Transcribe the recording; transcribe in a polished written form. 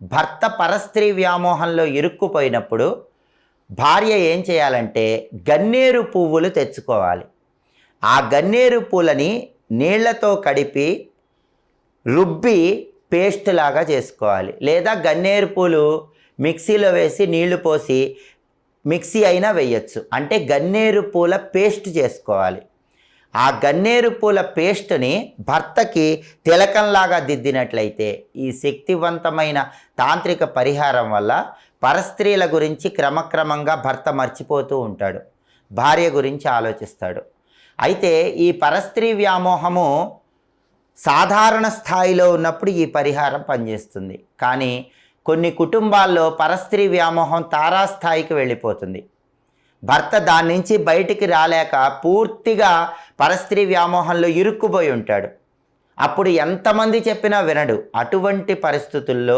భర్త పరస్త్రీ వ్యామోహంలో ఇరుక్కుపోయినప్పుడు భార్య ఏం చేయాలంటే గన్నేరు పువ్వులు తెచ్చుకోవాలి. ఆ గన్నేరు పూలని నీళ్లతో కడిపి రుబ్బి పేస్ట్ లాగా చేసుకోవాలి. లేదా గన్నేరు పూలు మిక్సీలో వేసి నీళ్లు పోసి మిక్సీ అయినా వేయచ్చు. అంటే గన్నేరు పూల పేస్ట్ చేసుకోవాలి. ఆ గన్నేరు పూల పేస్ట్ని భర్తకి తిలకంలాగా దిద్దినట్లయితే ఈ శక్తివంతమైన తాంత్రిక పరిహారం వల్ల పరస్త్రీల గురించి క్రమక్రమంగా భర్త మర్చిపోతూ ఉంటాడు, భార్య గురించి ఆలోచిస్తాడు. అయితే ఈ పరస్త్రీ వ్యామోహము సాధారణ స్థాయిలో ఉన్నప్పుడు ఈ పరిహారం పనిచేస్తుంది. కానీ కొన్ని కుటుంబాల్లో పరస్త్రీ వ్యామోహం తారాస్థాయికి వెళ్ళిపోతుంది. భర్త దాని నుంచి బయటికి రాలేక పూర్తిగా పరస్త్రీ వ్యామోహంలో ఇరుక్కుపోయి ఉంటాడు. అప్పుడు ఎంతమంది చెప్పినా వినడు. అటువంటి పరిస్థితుల్లో